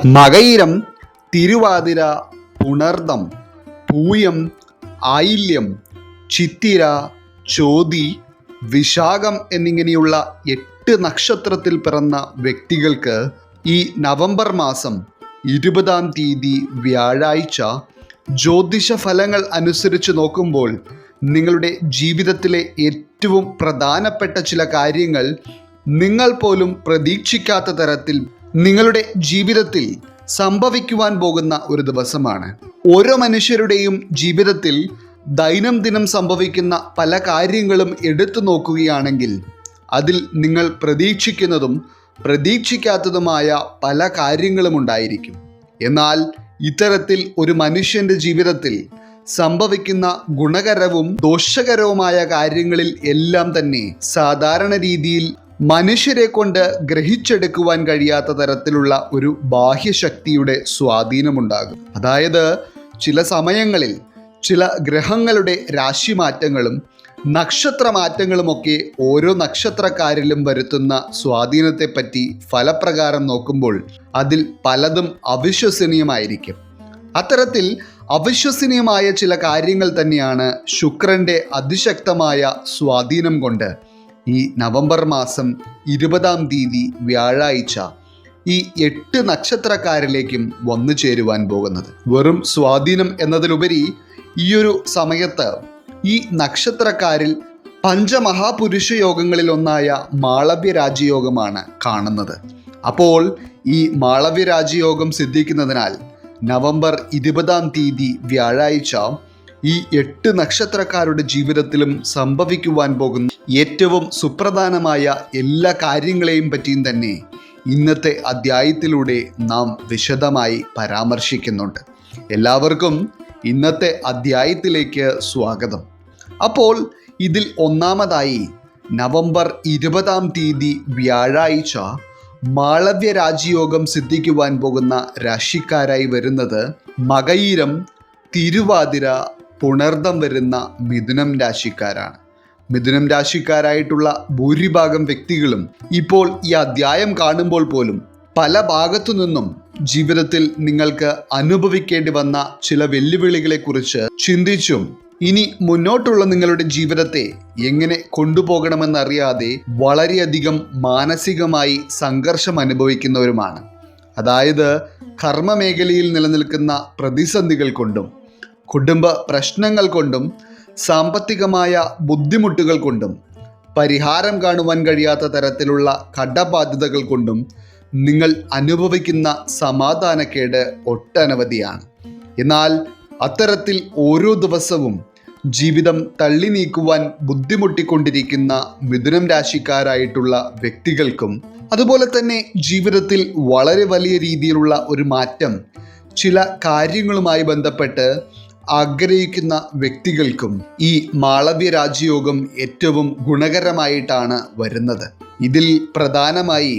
മകയിരം, തിരുവാതിര, പുണർദം, പൂയം, ആയില്യം, ചിത്തിര, ചോതി, വിശാഖം എന്നിങ്ങനെയുള്ള 8 നക്ഷത്രത്തിൽ പിറന്ന വ്യക്തികൾക്ക് ഈ നവംബർ മാസം 20-ാം തീയതി വ്യാഴാഴ്ച ജ്യോതിഷ ഫലങ്ങൾ അനുസരിച്ച് നോക്കുമ്പോൾ നിങ്ങളുടെ ജീവിതത്തിലെ ഏറ്റവും പ്രധാനപ്പെട്ട ചില കാര്യങ്ങൾ നിങ്ങൾ പോലും പ്രതീക്ഷിക്കാത്ത തരത്തിൽ നിങ്ങളുടെ ജീവിതത്തിൽ സംഭവിക്കുവാൻ പോകുന്ന ഒരു ദിവസമാണ്. ഓരോ മനുഷ്യരുടെയും ജീവിതത്തിൽ ദൈനംദിനം സംഭവിക്കുന്ന പല കാര്യങ്ങളും എടുത്തു നോക്കുകയാണെങ്കിൽ അതിൽ നിങ്ങൾ പ്രതീക്ഷിക്കുന്നതും പ്രതീക്ഷിക്കാത്തതുമായ പല കാര്യങ്ങളും ഉണ്ടായിരിക്കും. എന്നാൽ ഇത്തരത്തിൽ ഒരു മനുഷ്യൻ്റെ ജീവിതത്തിൽ സംഭവിക്കുന്ന ഗുണകരവും ദോഷകരവുമായ കാര്യങ്ങളിൽ എല്ലാം തന്നെ സാധാരണ രീതിയിൽ മനുഷ്യരെ കൊണ്ട് ഗ്രഹിച്ചെടുക്കുവാൻ കഴിയാത്ത തരത്തിലുള്ള ഒരു ബാഹ്യശക്തിയുടെ സ്വാധീനമുണ്ടാകും. അതായത് ചില സമയങ്ങളിൽ ചില ഗ്രഹങ്ങളുടെ രാശിമാറ്റങ്ങളും നക്ഷത്രമാറ്റങ്ങളുമൊക്കെ ഓരോ നക്ഷത്രക്കാരിലും വരുത്തുന്ന സ്വാധീനത്തെപ്പറ്റി ഫലപ്രകാരം നോക്കുമ്പോൾ അതിൽ പലതും അവിശ്വസനീയമായിരിക്കും. അത്തരത്തിൽ അവിശ്വസനീയമായ ചില കാര്യങ്ങൾ തന്നെയാണ് ശുക്രൻ്റെ അതിശക്തമായ സ്വാധീനം കൊണ്ട് ഈ നവംബർ മാസം 20-ാം തീയതി വ്യാഴാഴ്ച ഈ 8 നക്ഷത്രക്കാരിലേക്കും വന്നു ചേരുവാൻ പോകുന്നത്. വെറും സ്വാധീനം എന്നതിലുപരി ഈയൊരു സമയത്ത് ഈ നക്ഷത്രക്കാരിൽ പഞ്ചമഹാപുരുഷ യോഗങ്ങളിൽ ഒന്നായ മാളവ്യ രാജയോഗമാണ് കാണുന്നത്. അപ്പോൾ ഈ മാളവ്യ രാജയോഗം സിദ്ധിക്കുന്നതിനാൽ നവംബർ 20-ാം തീയതി വ്യാഴാഴ്ച ഈ 8 നക്ഷത്രക്കാരുടെ ജീവിതത്തിലും സംഭവിക്കുവാൻ പോകുന്ന ഏറ്റവും സുപ്രധാനമായ എല്ലാ കാര്യങ്ങളെയും പറ്റിയും തന്നെ ഇന്നത്തെ അധ്യായത്തിലൂടെ നാം വിശദമായി പരാമർശിക്കുന്നുണ്ട്. എല്ലാവർക്കും ഇന്നത്തെ അധ്യായത്തിലേക്ക് സ്വാഗതം. അപ്പോൾ ഇതിൽ ഒന്നാമതായി നവംബർ 20-ാം തീയതി വ്യാഴാഴ്ച മാളവ്യ രാജയോഗം സിദ്ധിക്കുവാൻ പോകുന്ന രാശിക്കാരായി വരുന്നത് മകയിരം, തിരുവാതിര, പുണർദം വരുന്ന മിഥുനം രാശിക്കാരാണ്. മിഥുനം രാശിക്കാരായിട്ടുള്ള ഭൂരിഭാഗം വ്യക്തികളും ഇപ്പോൾ ഈ അധ്യായം കാണുമ്പോൾ പോലും പല ഭാഗത്തു നിന്നും ജീവിതത്തിൽ നിങ്ങൾക്ക് അനുഭവിക്കേണ്ടി വന്ന ചില വെല്ലുവിളികളെക്കുറിച്ച് ചിന്തിച്ചും ഇനി മുന്നോട്ടുള്ള നിങ്ങളുടെ ജീവിതത്തെ എങ്ങനെ കൊണ്ടുപോകണമെന്നറിയാതെ വളരെയധികം മാനസികമായി സംഘർഷം അനുഭവിക്കുന്നവരുമാണ്. അതായത് കർമ്മമേഖലയിൽ നിലനിൽക്കുന്ന പ്രതിസന്ധികൾ കൊണ്ടും കുടുംബ പ്രശ്നങ്ങൾ കൊണ്ടും സാമ്പത്തികമായ ബുദ്ധിമുട്ടുകൾ കൊണ്ടും പരിഹാരം കാണുവാൻ കഴിയാത്ത തരത്തിലുള്ള കടബാധ്യതകൾ കൊണ്ടും നിങ്ങൾ അനുഭവിക്കുന്ന സമാധാനക്കേട് ഒട്ടനവധിയാണ്. എന്നാൽ അത്തരത്തിൽ ഓരോ ദിവസവും ജീവിതം തള്ളി നീക്കുവാൻ ബുദ്ധിമുട്ടിക്കൊണ്ടിരിക്കുന്ന മിഥുനം രാശിക്കാരായിട്ടുള്ള വ്യക്തികൾക്കും അതുപോലെ തന്നെ ജീവിതത്തിൽ വളരെ വലിയ രീതിയിലുള്ള ഒരു മാറ്റം ചില കാര്യങ്ങളുമായി ബന്ധപ്പെട്ട് ആഗ്രഹിക്കുന്ന വ്യക്തികൾക്കും ഈ മാളവ്യ രാജയോഗം ഏറ്റവും ഗുണകരമായിട്ടാണ് വരുന്നത്. ഇതിൽ പ്രധാനമായി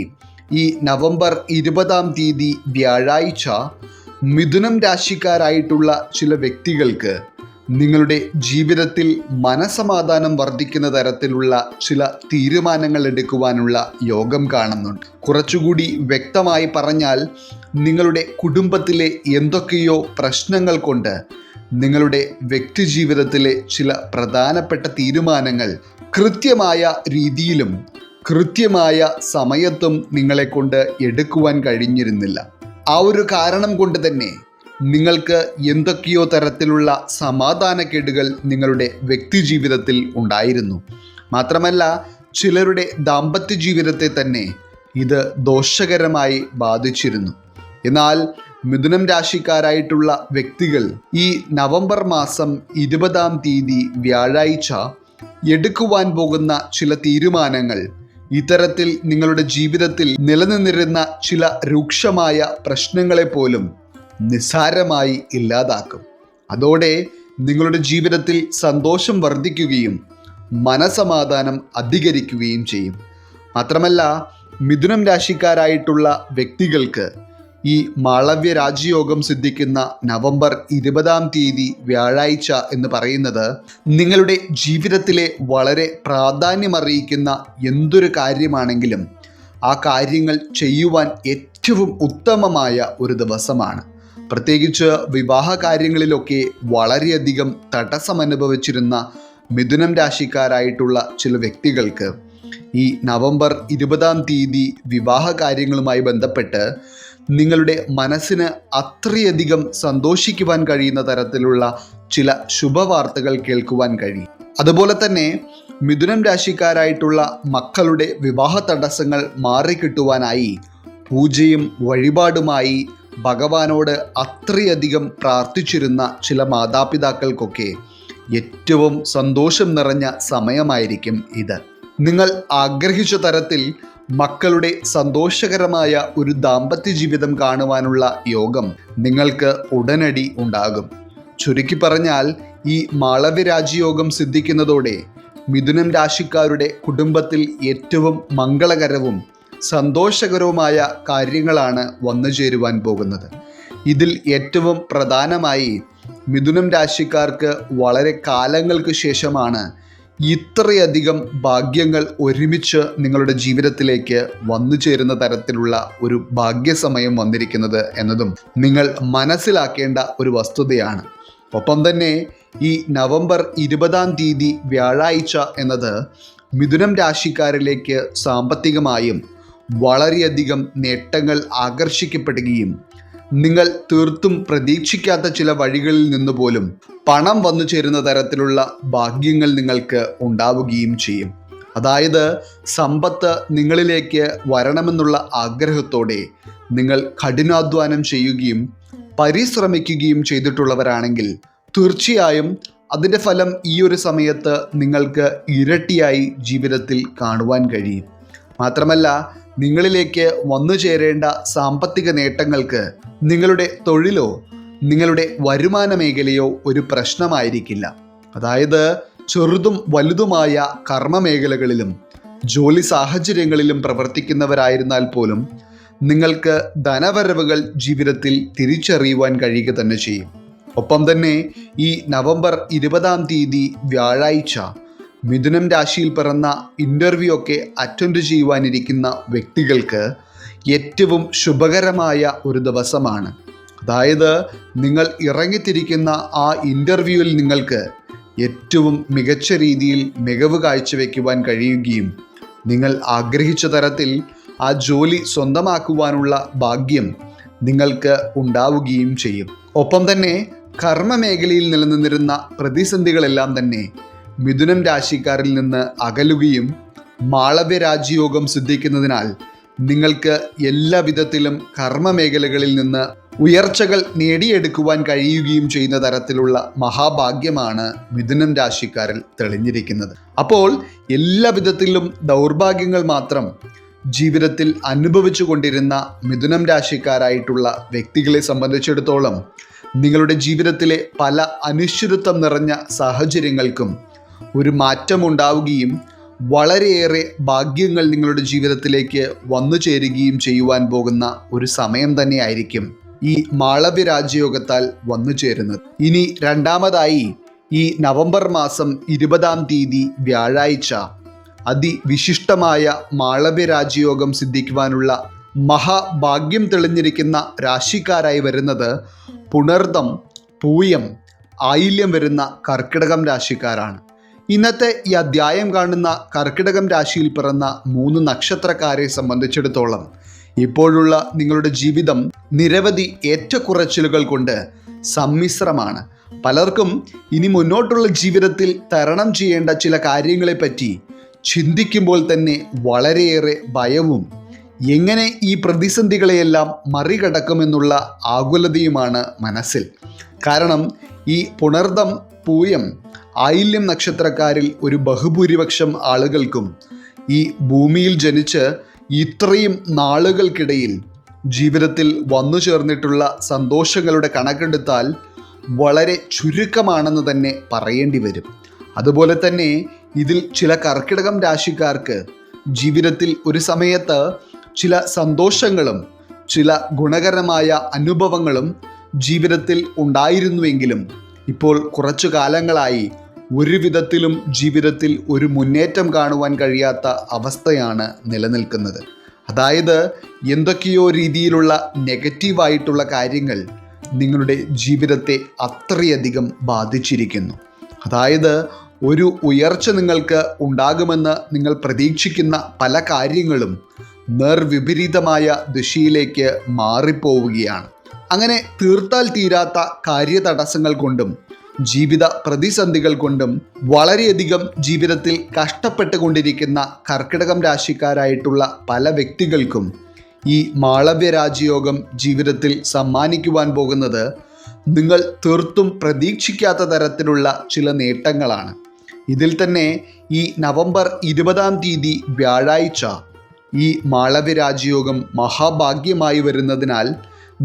ഈ നവംബർ 20-ാം തീയതി വ്യാഴാഴ്ച മിഥുനം രാശിക്കാരായിട്ടുള്ള ചില വ്യക്തികൾക്ക് നിങ്ങളുടെ ജീവിതത്തിൽ മനസമാധാനം വർദ്ധിക്കുന്ന തരത്തിലുള്ള ചില തീരുമാനങ്ങൾ എടുക്കുവാനുള്ള യോഗം കാണുന്നുണ്ട്. കുറച്ചുകൂടി വ്യക്തമായി പറഞ്ഞാൽ നിങ്ങളുടെ കുടുംബത്തിലെ എന്തൊക്കെയോ പ്രശ്നങ്ങൾ കൊണ്ട് നിങ്ങളുടെ വ്യക്തി ജീവിതത്തിലെ ചില പ്രധാനപ്പെട്ട തീരുമാനങ്ങൾ കൃത്യമായ രീതിയിലും കൃത്യമായ സമയത്തും നിങ്ങളെ കൊണ്ട് എടുക്കുവാൻ കഴിഞ്ഞിരുന്നില്ല. ആ ഒരു കാരണം കൊണ്ട് തന്നെ നിങ്ങൾക്ക് എന്തൊക്കെയോ തരത്തിലുള്ള സമാധാനക്കേടുകൾ നിങ്ങളുടെ വ്യക്തി ജീവിതത്തിൽ ഉണ്ടായിരുന്നു. മാത്രമല്ല ചിലരുടെ ദാമ്പത്യ ജീവിതത്തെ തന്നെ ഇത് ദോഷകരമായി ബാധിച്ചിരുന്നു. എന്നാൽ മിഥുനം രാശിക്കാരായിട്ടുള്ള വ്യക്തികൾ ഈ നവംബർ മാസം 20-ാം തീയതി വ്യാഴാഴ്ച എടുക്കുവാൻ പോകുന്ന ചില തീരുമാനങ്ങൾ ഇത്തരത്തിൽ നിങ്ങളുടെ ജീവിതത്തിൽ നിലനിന്നിരുന്ന ചില രൂക്ഷമായ പ്രശ്നങ്ങളെ പോലും നിസ്സാരമായി ഇല്ലാതാക്കും. അതോടെ നിങ്ങളുടെ ജീവിതത്തിൽ സന്തോഷം വർദ്ധിക്കുകയും മനസമാധാനം അധികരിക്കുകയും ചെയ്യും. മാത്രമല്ല മിഥുനം രാശിക്കാരായിട്ടുള്ള വ്യക്തികൾക്ക് ഈ മാളവ്യ രാജയോഗം സിദ്ധിക്കുന്ന നവംബർ 20-ാം തീയതി വ്യാഴാഴ്ച എന്ന് പറയുന്നത് നിങ്ങളുടെ ജീവിതത്തിലെ വളരെ പ്രാധാന്യമറിയിക്കുന്ന എന്തൊരു കാര്യമാണെങ്കിലും ആ കാര്യങ്ങൾ ചെയ്യുവാൻ ഏറ്റവും ഉത്തമമായ ഒരു ദിവസമാണ്. പ്രത്യേകിച്ച് വിവാഹ കാര്യങ്ങളിലൊക്കെ വളരെയധികം തടസ്സം അനുഭവിച്ചിരുന്ന മിഥുനം രാശിക്കാരായിട്ടുള്ള ചില വ്യക്തികൾക്ക് ഈ നവംബർ 20 വിവാഹ കാര്യങ്ങളുമായി ബന്ധപ്പെട്ട് നിങ്ങളുടെ മനസ്സിന് അത്രയധികം സന്തോഷിക്കുവാൻ കഴിയുന്ന തരത്തിലുള്ള ചില ശുഭവാർത്തകൾ കേൾക്കുവാൻ കഴിയും. അതുപോലെ തന്നെ മിഥുനം രാശിക്കാരായിട്ടുള്ള മക്കളുടെ വിവാഹ തടസ്സങ്ങൾ മാറിക്കിട്ടുവാനായി പൂജയും വഴിപാടുമായി ഭഗവാനോട് അത്രയധികം പ്രാർത്ഥിച്ചിരുന്ന ചില മാതാപിതാക്കൾക്കൊക്കെ ഏറ്റവും സന്തോഷം നിറഞ്ഞ സമയമായിരിക്കും ഇത്. നിങ്ങൾ ആഗ്രഹിച്ച തരത്തിൽ മക്കളുടെ സന്തോഷകരമായ ഒരു ദാമ്പത്യ ജീവിതം കാണുവാനുള്ള യോഗം നിങ്ങൾക്ക് ഉടനടി ഉണ്ടാകും. ചുരുക്കി പറഞ്ഞാൽ ഈ മാളവ്യ രാജയോഗം സിദ്ധിക്കുന്നതോടെ മിഥുനം രാശിക്കാരുടെ കുടുംബത്തിൽ ഏറ്റവും മംഗളകരവും സന്തോഷകരവുമായ കാര്യങ്ങളാണ് വന്നു ചേരുവാൻ പോകുന്നത്. ഇതിൽ ഏറ്റവും പ്രധാനമായി മിഥുനം രാശിക്കാർക്ക് വളരെ കാലങ്ങൾക്ക് ശേഷമാണ് ഇത്രയധികം ഭാഗ്യങ്ങൾ ഒരുമിച്ച് നിങ്ങളുടെ ജീവിതത്തിലേക്ക് വന്നു ചേരുന്ന തരത്തിലുള്ള ഒരു ഭാഗ്യസമയം വന്നിരിക്കുന്നത് എന്നതും നിങ്ങൾ മനസ്സിലാക്കേണ്ട ഒരു വസ്തുതയാണ്. ഒപ്പം തന്നെ ഈ നവംബർ 20 വ്യാഴാഴ്ച എന്നത് മിഥുനം രാശിക്കാരിലേക്ക് സാമ്പത്തികമായും വളരെയധികം നേട്ടങ്ങൾ ആകർഷിക്കപ്പെടുകയും നിങ്ങൾ തീർത്തും പ്രതീക്ഷിക്കാത്ത ചില വഴികളിൽ നിന്ന് പോലും പണം വന്നു ചേരുന്ന തരത്തിലുള്ള ഭാഗ്യങ്ങൾ നിങ്ങൾക്ക് ഉണ്ടാവുകയും ചെയ്യും. അതായത് സമ്പത്ത് നിങ്ങളിലേക്ക് വരണമെന്നുള്ള ആഗ്രഹത്തോടെ നിങ്ങൾ കഠിനാധ്വാനം ചെയ്യുകയും പരിശ്രമിക്കുകയും ചെയ്തിട്ടുള്ളവരാണെങ്കിൽ തീർച്ചയായും അതിൻ്റെ ഫലം ഈ ഒരു സമയത്ത് നിങ്ങൾക്ക് ഇരട്ടിയായി ജീവിതത്തിൽ കാണുവാൻ കഴിയും. മാത്രമല്ല, നിങ്ങളിലേക്ക് വന്നു ചേരേണ്ട സാമ്പത്തിക നേട്ടങ്ങൾക്ക് നിങ്ങളുടെ തൊഴിലോ നിങ്ങളുടെ വരുമാന മേഖലയോ ഒരു പ്രശ്നമായിരിക്കില്ല. അതായത് ചെറുതും വലുതുമായ കർമ്മ മേഖലകളിലും ജോലി സാഹചര്യങ്ങളിലും പ്രവർത്തിക്കുന്നവരായിരുന്നാൽ പോലും നിങ്ങൾക്ക് ധനവരവുകൾ ജീവിതത്തിൽ തിരിച്ചറിയുവാൻ കഴിയുക തന്നെ ചെയ്യും. ഒപ്പം തന്നെ ഈ നവംബർ 20 വ്യാഴാഴ്ച മിഥുനം രാശിയിൽ പിറന്ന ഇൻ്റർവ്യൂ ഒക്കെ അറ്റൻഡ് ചെയ്യുവാനിരിക്കുന്ന വ്യക്തികൾക്ക് ഏറ്റവും ശുഭകരമായ ഒരു ദിവസമാണ്. അതായത് നിങ്ങൾ ഇറങ്ങിത്തിരിക്കുന്ന ആ ഇൻ്റർവ്യൂവിൽ നിങ്ങൾക്ക് ഏറ്റവും മികച്ച രീതിയിൽ മികവ് കാഴ്ചവെക്കുവാൻ കഴിയുകയും നിങ്ങൾ ആഗ്രഹിച്ച തരത്തിൽ ആ ജോലി സ്വന്തമാക്കുവാനുള്ള ഭാഗ്യം നിങ്ങൾക്ക് ഉണ്ടാവുകയും ചെയ്യും. ഒപ്പം തന്നെ കർമ്മ മേഖലയിൽ നിലനിന്നിരുന്ന പ്രതിസന്ധികളെല്ലാം തന്നെ മിഥുനം രാശിക്കാരിൽ നിന്ന് അകലുകയും മാളവ്യ രാജയോഗം സിദ്ധിക്കുന്നതിനാൽ നിങ്ങൾക്ക് എല്ലാ വിധത്തിലും കർമ്മ മേഖലകളിൽ നിന്ന് ഉയർച്ചകൾ നേടിയെടുക്കുവാൻ കഴിയുകയും ചെയ്യുന്ന തരത്തിലുള്ള മഹാഭാഗ്യമാണ് മിഥുനം രാശിക്കാരിൽ തെളിഞ്ഞിരിക്കുന്നത്. അപ്പോൾ എല്ലാ വിധത്തിലും ദൗർഭാഗ്യങ്ങൾ മാത്രം ജീവിതത്തിൽ അനുഭവിച്ചു കൊണ്ടിരുന്ന മിഥുനം രാശിക്കാരായിട്ടുള്ള വ്യക്തികളെ സംബന്ധിച്ചിടത്തോളം നിങ്ങളുടെ ജീവിതത്തിലെ പല അനിശ്ചിതത്വം നിറഞ്ഞ സാഹചര്യങ്ങൾക്കും ഒരു മാറ്റമുണ്ടാവുകയും വളരെയേറെ ഭാഗ്യങ്ങൾ നിങ്ങളുടെ ജീവിതത്തിലേക്ക് വന്നു ചേരുകയും ചെയ്യുവാൻ പോകുന്ന ഒരു സമയം തന്നെയായിരിക്കും ഈ മാളവ്യ രാജയോഗത്താൽ വന്നു ചേരുന്നത്. ഇനി രണ്ടാമതായി ഈ നവംബർ മാസം 20 വ്യാഴാഴ്ച അതിവിശിഷ്ടമായ മാളവ്യ രാജയോഗം സിദ്ധിക്കുവാനുള്ള മഹാഭാഗ്യം തെളിഞ്ഞിരിക്കുന്ന രാശിക്കാരായി വരുന്നത് പുണർദം, പൂയം, ആയില്യം വരുന്ന കർക്കിടകം രാശിക്കാരാണ്. ഇന്നത്തെ ഈ അധ്യായം കാണുന്ന കർക്കിടകം രാശിയിൽ പിറന്ന 3 നക്ഷത്രക്കാരെ സംബന്ധിച്ചിടത്തോളം ഇപ്പോഴുള്ള നിങ്ങളുടെ ജീവിതം നിരവധി ഏറ്റക്കുറച്ചിലുകൾ കൊണ്ട് സമ്മിശ്രമാണ്. പലർക്കും ഇനി മുന്നോട്ടുള്ള ജീവിതത്തിൽ തരണം ചെയ്യേണ്ട ചില കാര്യങ്ങളെപ്പറ്റി ചിന്തിക്കുമ്പോൾ തന്നെ വളരെയേറെ ഭയവും എങ്ങനെ ഈ പ്രതിസന്ധികളെയെല്ലാം മറികടക്കുമെന്നുള്ള ആകുലതയുമാണ് മനസ്സിൽ. കാരണം ഈ പുണർദം, പൂയം, ആയില്യം നക്ഷത്രക്കാരിൽ ഒരു ബഹുഭൂരിപക്ഷം ആളുകൾക്കും ഈ ഭൂമിയിൽ ജനിച്ച് ഇത്രയും നാളുകൾക്കിടയിൽ ജീവിതത്തിൽ വന്നു ചേർന്നിട്ടുള്ള സന്തോഷങ്ങളുടെ കണക്കെടുത്താൽ വളരെ ചുരുക്കമാണെന്ന് തന്നെ പറയേണ്ടി വരും. അതുപോലെ തന്നെ ഇതിൽ ചില കർക്കിടകം രാശിക്കാർക്ക് ജീവിതത്തിൽ ഒരു സമയത്ത് ചില സന്തോഷങ്ങളും ചില ഗുണകരമായ അനുഭവങ്ങളും ജീവിതത്തിൽ ഉണ്ടായിരുന്നുവെങ്കിലും ഇപ്പോൾ കുറച്ചു കാലങ്ങളായി ഒരു വിധത്തിലും ജീവിതത്തിൽ ഒരു മുന്നേറ്റം കാണുവാൻ കഴിയാത്ത അവസ്ഥയാണ് നിലനിൽക്കുന്നത്. അതായത് എന്തൊക്കെയോ രീതിയിലുള്ള നെഗറ്റീവായിട്ടുള്ള കാര്യങ്ങൾ നിങ്ങളുടെ ജീവിതത്തെ അത്രയധികം ബാധിച്ചിരിക്കുന്നു. അതായത് ഒരു ഉയർച്ച നിങ്ങൾക്ക് ഉണ്ടാകുമെന്ന് നിങ്ങൾ പ്രതീക്ഷിക്കുന്ന പല കാര്യങ്ങളും നേർവിപരീതമായ ദിശയിലേക്ക് മാറിപ്പോവുകയാണ്. അങ്ങനെ തീർത്താൽ തീരാത്ത കാര്യതടസ്സങ്ങൾ കൊണ്ടും ജീവിത പ്രതിസന്ധികൾ കൊണ്ടും വളരെയധികം ജീവിതത്തിൽ കഷ്ടപ്പെട്ടുകൊണ്ടിരിക്കുന്ന കർക്കിടകം രാശിക്കാരായിട്ടുള്ള പല വ്യക്തികൾക്കും ഈ മാളവ്യ രാജയോഗം ജീവിതത്തിൽ സമ്മാനിക്കുവാൻ പോകുന്നത് നിങ്ങൾ തീർത്തും പ്രതീക്ഷിക്കാത്ത തരത്തിലുള്ള ചില നേട്ടങ്ങളാണ്. ഇതിൽ തന്നെ ഈ നവംബർ 20-ാം തീയതി വ്യാഴാഴ്ച ഈ മാളവ്യ രാജയോഗം മഹാഭാഗ്യമായി വരുന്നതിനാൽ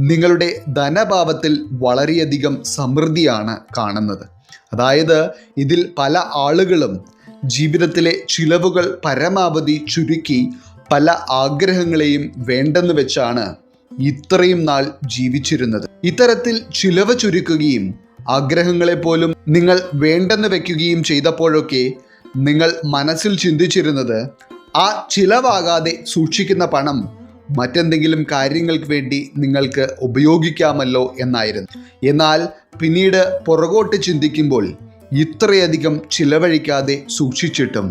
നിങ്ങളുടെ ധനഭാവത്തിൽ വളരെയധികം സമൃദ്ധിയാണ് കാണുന്നത്. അതായത് ഇതിൽ പല ആളുകളും ജീവിതത്തിലെ ചിലവുകൾ പരമാവധി ചുരുക്കി പല ആഗ്രഹങ്ങളെയും വേണ്ടെന്ന് വെച്ചാണ് ഇത്രയും നാൾ ജീവിച്ചിരുന്നത്. ഇത്തരത്തിൽ ചിലവ് ചുരുക്കുകയും ആഗ്രഹങ്ങളെ പോലും നിങ്ങൾ വേണ്ടെന്ന് വെക്കുകയും ചെയ്തപ്പോഴൊക്കെ നിങ്ങൾ മനസ്സിൽ ചിന്തിച്ചിരുന്നത് ആ ചിലവാകാതെ സൂക്ഷിക്കുന്ന പണം മറ്റെന്തെങ്കിലും കാര്യങ്ങൾക്ക് വേണ്ടി നിങ്ങൾക്ക് ഉപയോഗിക്കാമല്ലോ എന്നായിരുന്നു. എന്നാൽ പിന്നീട് പുറകോട്ട് ചിന്തിക്കുമ്പോൾ ഇത്രയധികം ചിലവഴിക്കാതെ സൂക്ഷിച്ചിട്ടും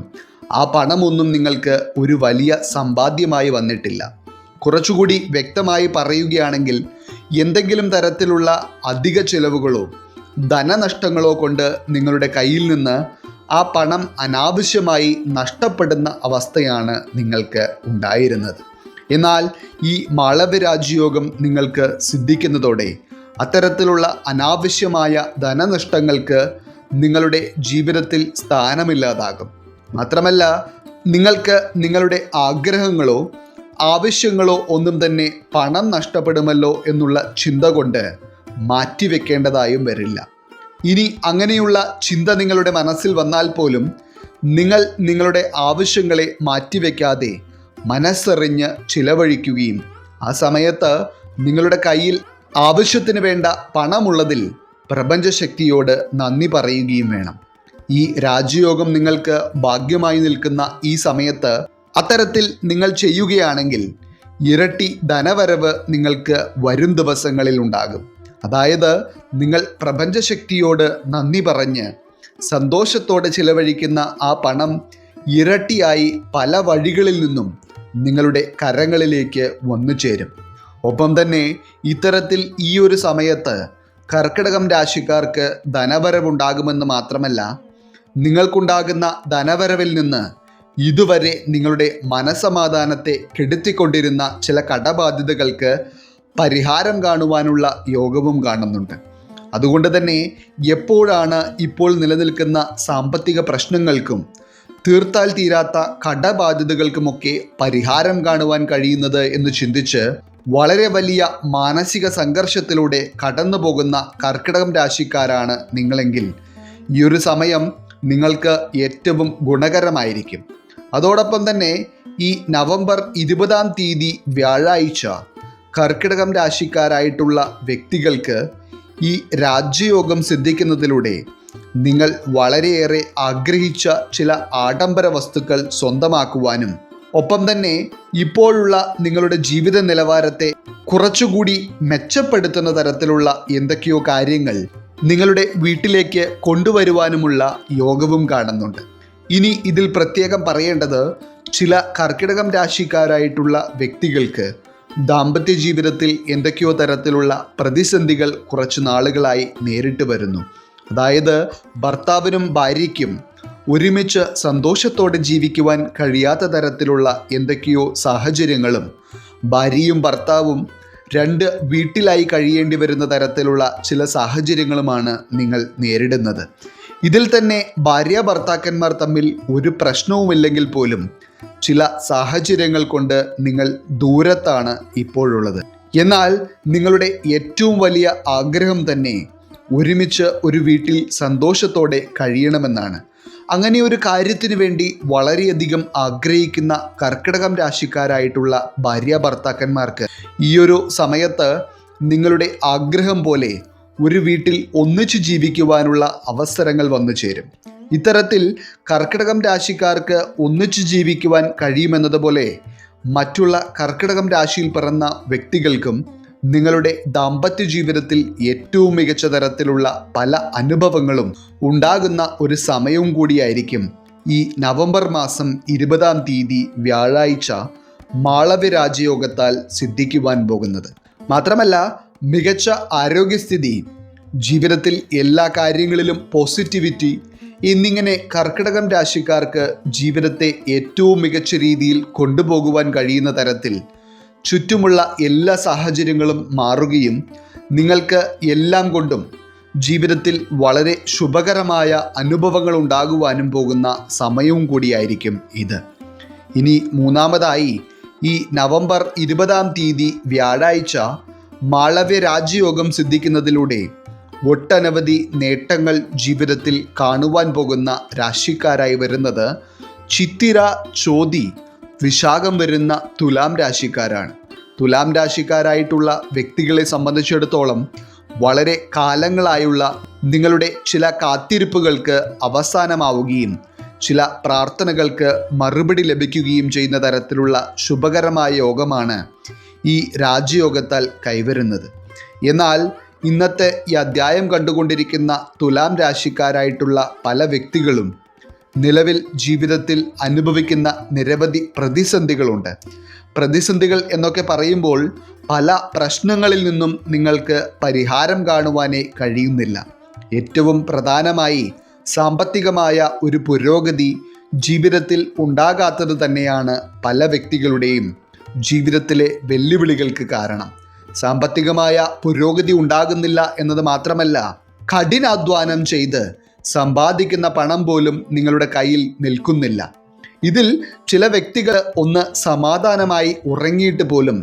ആ പണമൊന്നും നിങ്ങൾക്ക് ഒരു വലിയ സമ്പാദ്യമായി വന്നിട്ടില്ല. കുറച്ചുകൂടി വ്യക്തമായി പറയുകയാണെങ്കിൽ എന്തെങ്കിലും തരത്തിലുള്ള അധിക ചിലവുകളോ ധനനഷ്ടങ്ങളോ കൊണ്ട് നിങ്ങളുടെ കയ്യിൽ നിന്ന് ആ പണം അനാവശ്യമായി നഷ്ടപ്പെടുന്ന അവസ്ഥയാണ് നിങ്ങൾക്ക് ഉണ്ടായിരുന്നത്. എന്നാൽ ഈ മാളവ്യ രാജയോഗം നിങ്ങൾക്ക് സിദ്ധിക്കുന്നതോടെ അത്തരത്തിലുള്ള അനാവശ്യമായ ധനനഷ്ടങ്ങൾക്ക് നിങ്ങളുടെ ജീവിതത്തിൽ സ്ഥാനമില്ലാതാകും. മാത്രമല്ല നിങ്ങൾക്ക് നിങ്ങളുടെ ആഗ്രഹങ്ങളോ ആവശ്യങ്ങളോ ഒന്നും തന്നെ പണം നഷ്ടപ്പെടുമല്ലോ എന്നുള്ള ചിന്ത കൊണ്ട് മാറ്റിവെക്കേണ്ടതായും വരില്ല. ഇനി അങ്ങനെയുള്ള ചിന്ത നിങ്ങളുടെ മനസ്സിൽ വന്നാൽ പോലും നിങ്ങൾ നിങ്ങളുടെ ആവശ്യങ്ങളെ മാറ്റിവെക്കാതെ മനസ്സറിഞ്ഞ് ചിലവഴിക്കുകയും ആ സമയത്ത് നിങ്ങളുടെ കയ്യിൽ ആവശ്യത്തിന് വേണ്ട പണമുള്ളതിൽ പ്രപഞ്ചശക്തിയോട് നന്ദി പറയുകയും വേണം. ഈ രാജയോഗം നിങ്ങൾക്ക് ഭാഗ്യമായി നിൽക്കുന്ന ഈ സമയത്ത് അത്തരത്തിൽ നിങ്ങൾ ചെയ്യുകയാണെങ്കിൽ ഇരട്ടി ധനവരവ് നിങ്ങൾക്ക് വരും ദിവസങ്ങളിൽ ഉണ്ടാകും. അതായത് നിങ്ങൾ പ്രപഞ്ചശക്തിയോട് നന്ദി പറഞ്ഞ് സന്തോഷത്തോടെ ചിലവഴിക്കുന്ന ആ പണം ഇരട്ടിയായി പല വഴികളിൽ നിന്നും നിങ്ങളുടെ കരങ്ങളിലേക്ക് വന്നു ചേരും. ഒപ്പം തന്നെ ഇത്തരത്തിൽ ഈ ഒരു സമയത്ത് കർക്കിടകം രാശിക്കാർക്ക് ധനവരവുണ്ടാകുമെന്ന് മാത്രമല്ല, നിങ്ങൾക്കുണ്ടാകുന്ന ധനവരവിൽ നിന്ന് ഇതുവരെ നിങ്ങളുടെ മനസമാധാനത്തെ കെടുത്തിക്കൊണ്ടിരുന്ന ചില കടബാധ്യതകൾക്ക് പരിഹാരം കാണുവാനുള്ള യോഗവും കാണുന്നുണ്ട്. അതുകൊണ്ട് തന്നെ എപ്പോഴാണ് ഇപ്പോൾ നിലനിൽക്കുന്ന സാമ്പത്തിക പ്രശ്നങ്ങൾക്കും തീർത്താൽ തീരാത്ത കടബാധ്യതകൾക്കുമൊക്കെ പരിഹാരം കാണുവാൻ കഴിയുന്നത് എന്ന് ചിന്തിച്ച് വളരെ വലിയ മാനസിക സംഘർഷത്തിലൂടെ കടന്നു പോകുന്ന കർക്കിടകം രാശിക്കാരാണ് നിങ്ങളെങ്കിൽ ഈ ഒരു സമയം നിങ്ങൾക്ക് ഏറ്റവും ഗുണകരമായിരിക്കും. അതോടൊപ്പം തന്നെ ഈ നവംബർ 20-ാം തീയതി വ്യാഴാഴ്ച കർക്കിടകം രാശിക്കാരായിട്ടുള്ള വ്യക്തികൾക്ക് ഈ രാജ്യയോഗം സിദ്ധിക്കുന്നതിലൂടെ നിങ്ങൾ വളരെയേറെ ആഗ്രഹിച്ച ചില ആഡംബര വസ്തുക്കൾ സ്വന്തമാക്കുവാനും ഒപ്പം തന്നെ ഇപ്പോഴുള്ള നിങ്ങളുടെ ജീവിത നിലവാരത്തെ കുറച്ചുകൂടി മെച്ചപ്പെടുത്തുന്ന തരത്തിലുള്ള എന്തൊക്കെയോ കാര്യങ്ങൾ നിങ്ങളുടെ വീട്ടിലേക്ക് കൊണ്ടുവരുവാനുമുള്ള യോഗവും കാണുന്നുണ്ട്. ഇനി ഇതിൽ പ്രത്യേകം പറയേണ്ടത് ചില കർക്കിടകം രാശിക്കാരായിട്ടുള്ള വ്യക്തികൾക്ക് ദാമ്പത്യ ജീവിതത്തിൽ എന്തൊക്കെയോ തരത്തിലുള്ള പ്രതിസന്ധികൾ കുറച്ച് നാളുകളായി നേരിട്ട് വരുന്നു. അതായത് ഭർത്താവിനും ഭാര്യയ്ക്കും ഒരുമിച്ച് സന്തോഷത്തോടെ ജീവിക്കുവാൻ കഴിയാത്ത തരത്തിലുള്ള എന്തൊക്കെയോ സാഹചര്യങ്ങളും ഭാര്യയും ഭർത്താവും രണ്ട് വീട്ടിലായി കഴിയേണ്ടി വരുന്ന തരത്തിലുള്ള ചില സാഹചര്യങ്ങളുമാണ് നിങ്ങൾ നേരിടുന്നത്. ഇതിൽ തന്നെ ഭാര്യ ഭർത്താക്കന്മാർ തമ്മിൽ ഒരു പ്രശ്നവുമില്ലെങ്കിൽ പോലും ചില സാഹചര്യങ്ങൾ കൊണ്ട് നിങ്ങൾ ദൂരത്താണ് ഇപ്പോഴുള്ളത്. എന്നാൽ നിങ്ങളുടെ ഏറ്റവും വലിയ ആഗ്രഹം തന്നെ ഒരുമിച്ച് ഒരു വീട്ടിൽ സന്തോഷത്തോടെ കഴിയണമെന്നാണ്. അങ്ങനെ ഒരു കാര്യത്തിന് വേണ്ടി വളരെയധികം ആഗ്രഹിക്കുന്ന കർക്കിടകം രാശിക്കാരായിട്ടുള്ള ഭാര്യ ഭർത്താക്കന്മാർക്ക് ഈ ഒരു സമയത്ത് നിങ്ങളുടെ ആഗ്രഹം പോലെ ഒരു വീട്ടിൽ ഒന്നിച്ചു ജീവിക്കുവാനുള്ള അവസരങ്ങൾ വന്നു ചേരും. ഇത്തരത്തിൽ കർക്കിടകം രാശിക്കാർക്ക് ഒന്നിച്ചു ജീവിക്കുവാൻ കഴിയുമെന്നതുപോലെ മറ്റുള്ള കർക്കിടകം രാശിയിൽ പിറന്ന വ്യക്തികൾക്കും നിങ്ങളുടെ ദാമ്പത്യ ജീവിതത്തിൽ ഏറ്റവും മികച്ച തരത്തിലുള്ള പല അനുഭവങ്ങളും ഉണ്ടാകുന്ന ഒരു സമയവും കൂടിയായിരിക്കും ഈ നവംബർ മാസം 20-ാം തീയതി വ്യാഴാഴ്ച മാളവ്യ രാജയോഗത്താൽ സിദ്ധിക്കുവാൻ പോകുന്നത്. മാത്രമല്ല, മികച്ച ആരോഗ്യസ്ഥിതി, ജീവിതത്തിൽ എല്ലാ കാര്യങ്ങളിലും പോസിറ്റിവിറ്റി എന്നിങ്ങനെ കർക്കിടകം രാശിക്കാർക്ക് ജീവിതത്തെ ഏറ്റവും മികച്ച രീതിയിൽ കൊണ്ടുപോകുവാൻ കഴിയുന്ന തരത്തിൽ ചുറ്റുമുള്ള എല്ലാ സാഹചര്യങ്ങളും മാറുകയും നിങ്ങൾക്ക് എല്ലാം കൊണ്ടും ജീവിതത്തിൽ വളരെ ശുഭകരമായ അനുഭവങ്ങൾ ഉണ്ടാകുവാനും പോകുന്ന സമയവും കൂടിയായിരിക്കും ഇത്. ഇനി മൂന്നാമതായി, ഈ നവംബർ 20-ാം തീയതി വ്യാഴാഴ്ച മാളവ്യ രാജയോഗം സിദ്ധിക്കുന്നതിലൂടെ ഒട്ടനവധി നേട്ടങ്ങൾ ജീവിതത്തിൽ കാണുവാൻ പോകുന്ന രാശിക്കാരായി വരുന്നത് ചിത്തിര, ചോതി, വിശാഖം വരുന്ന തുലാം രാശിക്കാരാണ്. തുലാം രാശിക്കാരായിട്ടുള്ള വ്യക്തികളെ സംബന്ധിച്ചിടത്തോളം വളരെ കാലങ്ങളായുള്ള നിങ്ങളുടെ ചില കാത്തിരിപ്പുകൾക്ക് അവസാനമാവുകയും ചില പ്രാർത്ഥനകൾക്ക് മറുപടി ലഭിക്കുകയും ചെയ്യുന്ന തരത്തിലുള്ള ശുഭകരമായ യോഗമാണ് ഈ രാജയോഗത്താൽ കൈവരുന്നത്. എന്നാൽ ഇന്നത്തെ ഈ അധ്യായം കണ്ടുകൊണ്ടിരിക്കുന്ന തുലാം രാശിക്കാരായിട്ടുള്ള പല വ്യക്തികളും നിലവിൽ ജീവിതത്തിൽ അനുഭവിക്കുന്ന നിരവധി പ്രതിസന്ധികളുണ്ട്. പ്രതിസന്ധികൾ എന്നൊക്കെ പറയുമ്പോൾ പല പ്രശ്നങ്ങളിൽ നിന്നും നിങ്ങൾക്ക് പരിഹാരം കാണുവാനേ കഴിയുന്നില്ല. ഏറ്റവും പ്രധാനമായി സാമ്പത്തികമായ ഒരു പുരോഗതി ജീവിതത്തിൽ ഉണ്ടാകാത്തത് തന്നെയാണ് പല വ്യക്തികളുടെയും ജീവിതത്തിലെ വെല്ലുവിളികൾക്ക് കാരണം. സാമ്പത്തികമായ പുരോഗതി ഉണ്ടാകുന്നില്ല എന്നത് മാത്രമല്ല, കഠിനാധ്വാനം ചെയ്ത് സമ്പാദിക്കുന്ന പണം പോലും നിങ്ങളുടെ കയ്യിൽ നിൽക്കുന്നില്ല. ഇതിൽ ചില വ്യക്തികൾ ഒന്ന് സമാധാനമായി ഉറങ്ങിയിട്ട് പോലും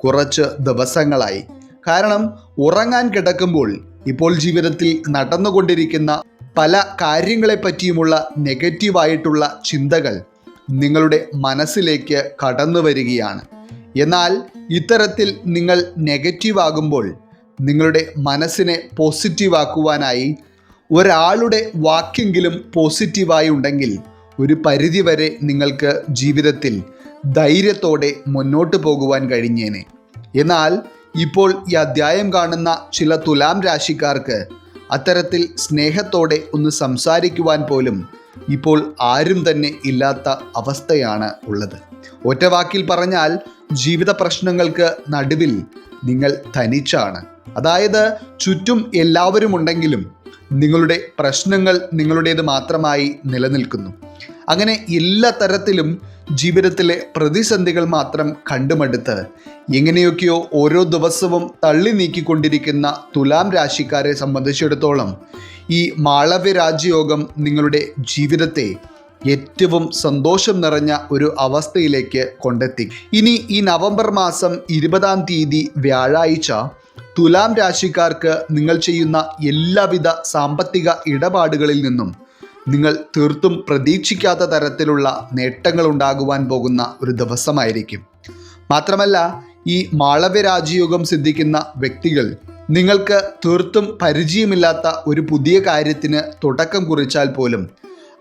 കുറച്ച് ദിവസങ്ങളായി. കാരണം ഉറങ്ങാൻ കിടക്കുമ്പോൾ ഇപ്പോൾ ജീവിതത്തിൽ നടന്നുകൊണ്ടിരിക്കുന്ന പല കാര്യങ്ങളെപ്പറ്റിയുമുള്ള നെഗറ്റീവായിട്ടുള്ള ചിന്തകൾ നിങ്ങളുടെ മനസ്സിലേക്ക് കടന്നു വരികയാണ്. എന്നാൽ ഇത്തരത്തിൽ നിങ്ങൾ നെഗറ്റീവ് ആകുമ്പോൾ നിങ്ങളുടെ മനസ്സിനെ പോസിറ്റീവാക്കുവാനായി ഒരാളുടെ വാക്കെങ്കിലും പോസിറ്റീവായി ഉണ്ടെങ്കിൽ ഒരു പരിധിവരെ നിങ്ങൾക്ക് ജീവിതത്തിൽ ധൈര്യത്തോടെ മുന്നോട്ട് പോകുവാൻ കഴിഞ്ഞേനെ. എന്നാൽ ഇപ്പോൾ ഈ അധ്യായം കാണുന്ന ചില തുലാം രാശിക്കാർക്ക് അത്തരത്തിൽ സ്നേഹത്തോടെ ഒന്ന് സംസാരിക്കുവാൻ പോലും ഇപ്പോൾ ആരും തന്നെ ഇല്ലാത്ത അവസ്ഥയാണ് ഉള്ളത്. ഒറ്റ വാക്കിൽ പറഞ്ഞാൽ ജീവിത പ്രശ്നങ്ങൾക്ക് നടുവിൽ നിങ്ങൾ തനിച്ചാണ്. അതായത് ചുറ്റും എല്ലാവരും ഉണ്ടെങ്കിലും നിങ്ങളുടെ പ്രശ്നങ്ങൾ നിങ്ങളുടേത് മാത്രമായി നിലനിൽക്കുന്നു. അങ്ങനെ എല്ലാ തരത്തിലും ജീവിതത്തിലെ പ്രതിസന്ധികൾ മാത്രം കണ്ടുമടുത്ത് എങ്ങനെയൊക്കെയോ ഓരോ ദിവസവും തള്ളി നീക്കിക്കൊണ്ടിരിക്കുന്ന തുലാം രാശിക്കാരെ സംബന്ധിച്ചിടത്തോളം ഈ മാളവ്യ രാജയോഗം നിങ്ങളുടെ ജീവിതത്തെ ഏറ്റവും സന്തോഷം നിറഞ്ഞ ഒരു അവസ്ഥയിലേക്ക് കൊണ്ടെത്തി. ഇനി ഈ നവംബർ മാസം 20-ാം തീയതി വ്യാഴാഴ്ച തുലാം രാശിക്കാർക്ക് നിങ്ങൾ ചെയ്യുന്ന എല്ലാവിധ സാമ്പത്തിക ഇടപാടുകളിൽ നിന്നും നിങ്ങൾ തീർത്തും പ്രതീക്ഷിക്കാത്ത തരത്തിലുള്ള നേട്ടങ്ങൾ ഉണ്ടാകുവാൻ പോകുന്ന ഒരു ദിവസമായിരിക്കും. മാത്രമല്ല, ഈ മാളവ്യ രാജയോഗം സിദ്ധിക്കുന്ന വ്യക്തികൾ നിങ്ങൾക്ക് തീർത്തും പരിചയമില്ലാത്ത ഒരു പുതിയ കാര്യത്തിന് തുടക്കം കുറിച്ചാൽ പോലും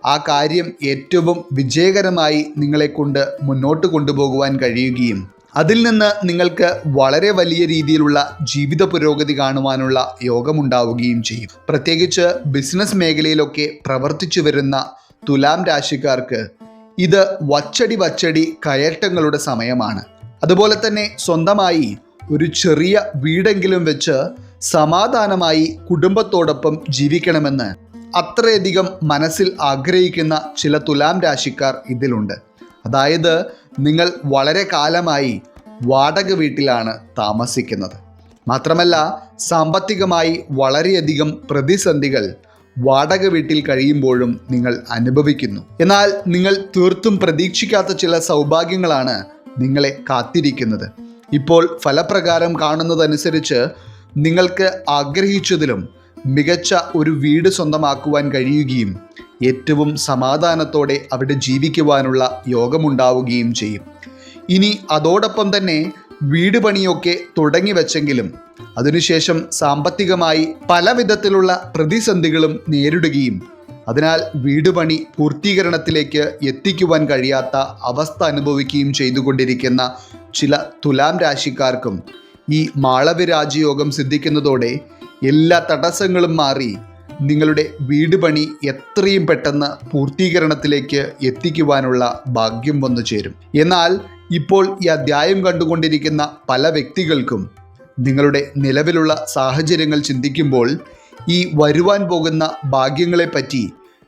ആ കാര്യം ഏറ്റവും വിജയകരമായി നിങ്ങളെക്കൊണ്ട് മുന്നോട്ട് കൊണ്ടുപോകുവാൻ കഴിയുകയും അതിൽ നിന്ന് നിങ്ങൾക്ക് വളരെ വലിയ രീതിയിലുള്ള ജീവിത പുരോഗതി കാണുവാനുള്ള യോഗമുണ്ടാവുകയും ചെയ്യും. പ്രത്യേകിച്ച് ബിസിനസ് മേഖലയിലൊക്കെ പ്രവർത്തിച്ചു വരുന്ന തുലാം രാശിക്കാർക്ക് ഇത് വച്ചടി കയറ്റങ്ങളുടെ സമയമാണ്. അതുപോലെ തന്നെ സ്വന്തമായി ഒരു ചെറിയ വീടെങ്കിലും വെച്ച് സമാധാനമായി കുടുംബത്തോടൊപ്പം ജീവിക്കണമെന്ന് അത്രയധികം മനസ്സിൽ ആഗ്രഹിക്കുന്ന ചില തുലാം രാശിക്കാർ ഇതിലുണ്ട്. അതായത് നിങ്ങൾ വളരെ കാലമായി വാടക വീട്ടിലാണ് താമസിക്കുന്നത്. മാത്രമല്ല, സാമ്പത്തികമായി വളരെയധികം പ്രതിസന്ധികൾ വാടക വീട്ടിൽ കഴിയുമ്പോഴും നിങ്ങൾ അനുഭവിക്കുന്നു. എന്നാൽ നിങ്ങൾ തീർത്തും പ്രതീക്ഷിക്കാത്ത ചില സൗഭാഗ്യങ്ങളാണ് നിങ്ങളെ കാത്തിരിക്കുന്നത്. ഇപ്പോൾ ഫലപ്രകാരം കാണുന്നതനുസരിച്ച് നിങ്ങൾക്ക് ആഗ്രഹിച്ചതിലും മികച്ച ഒരു വീട് സ്വന്തമാക്കുവാൻ കഴിയുകയും ഏറ്റവും സമാധാനത്തോടെ അവിടെ ജീവിക്കുവാനുള്ള യോഗമുണ്ടാവുകയും ചെയ്യും. ഇനി അതോടൊപ്പം തന്നെ വീട് പണിയൊക്കെ തുടങ്ങി വെച്ചെങ്കിലും അതിനുശേഷം സാമ്പത്തികമായി പല വിധത്തിലുള്ള പ്രതിസന്ധികളും നേരിടുകയും അതിനാൽ വീട് പണി പൂർത്തീകരണത്തിലേക്ക് എത്തിക്കുവാൻ കഴിയാത്ത അവസ്ഥ അനുഭവിക്കുകയും ചെയ്തുകൊണ്ടിരിക്കുന്ന ചില തുലാം രാശിക്കാർക്കും ഈ മാളവ്യ രാജയോഗം സിദ്ധിക്കുന്നതോടെ എല്ലാ തടസ്സങ്ങളും മാറി നിങ്ങളുടെ വീട് പണി എത്രയും പെട്ടെന്ന് പൂർത്തീകരണത്തിലേക്ക് എത്തിക്കുവാനുള്ള ഭാഗ്യം വന്നു ചേരും. എന്നാൽ ഇപ്പോൾ ഈ അധ്യായം കണ്ടുകൊണ്ടിരിക്കുന്ന പല വ്യക്തികൾക്കും നിങ്ങളുടെ നിലവിലുള്ള സാഹചര്യങ്ങൾ ചിന്തിക്കുമ്പോൾ ഈ വരുവാൻ പോകുന്ന ഭാഗ്യങ്ങളെപ്പറ്റി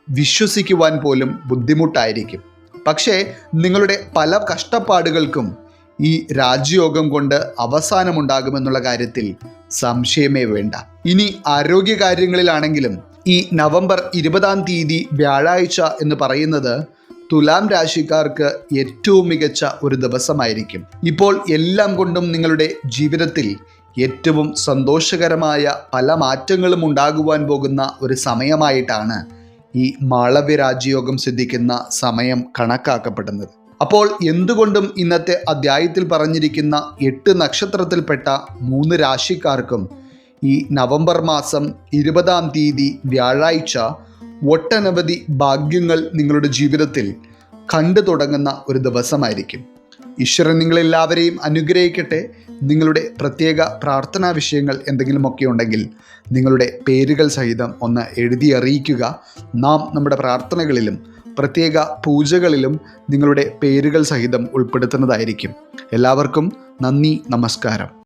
വിശ്വസിക്കുവാൻ പോലും ബുദ്ധിമുട്ടായിരിക്കും. പക്ഷേ നിങ്ങളുടെ പല കഷ്ടപ്പാടുകൾക്കും ഈ രാജയോഗം കൊണ്ട് അവസാനമുണ്ടാകുമെന്നുള്ള കാര്യത്തിൽ സംശയമേ വേണ്ട. ഇനി ആരോഗ്യകാര്യങ്ങളിലാണെങ്കിലും ഈ നവംബർ 20 വ്യാഴാഴ്ച എന്ന് പറയുന്നത് തുലാം രാശിക്കാർക്ക് ഏറ്റവും മികച്ച ഒരു ദിവസമായിരിക്കും. ഇപ്പോൾ എല്ലാം കൊണ്ടും നിങ്ങളുടെ ജീവിതത്തിൽ ഏറ്റവും സന്തോഷകരമായ പല മാറ്റങ്ങളും ഉണ്ടാകുവാൻ പോകുന്ന ഒരു സമയമായിട്ടാണ് ഈ മാളവ്യ രാജയോഗം സിദ്ധിക്കുന്ന സമയം കണക്കാക്കപ്പെടുന്നത്. അപ്പോൾ എന്തുകൊണ്ടും ഇന്നത്തെ അധ്യായത്തിൽ പറഞ്ഞിരിക്കുന്ന 8 നക്ഷത്രത്തിൽപ്പെട്ട 3 രാശിക്കാർക്കും ഈ നവംബർ മാസം 20 വ്യാഴാഴ്ച ഒട്ടനവധി ഭാഗ്യങ്ങൾ നിങ്ങളുടെ ജീവിതത്തിൽ കണ്ടു തുടങ്ങുന്ന ഒരു ദിവസമായിരിക്കും. ഈശ്വരൻ നിങ്ങളെല്ലാവരെയും അനുഗ്രഹിക്കട്ടെ. നിങ്ങളുടെ പ്രത്യേക പ്രാർത്ഥനാ വിഷയങ്ങൾ എന്തെങ്കിലുമൊക്കെ ഉണ്ടെങ്കിൽ നിങ്ങളുടെ പേരുകൾ സഹിതം ഒന്ന് എഴുതി അറിയിക്കുക. നാം നമ്മുടെ പ്രാർത്ഥനകളിലും പ്രത്യേക പൂജകളിലും നിങ്ങളുടെ പേരുകൾ സഹിതം ഉൾപ്പെടുത്തുന്നതായിരിക്കും. എല്ലാവർക്കും നന്ദി, നമസ്കാരം.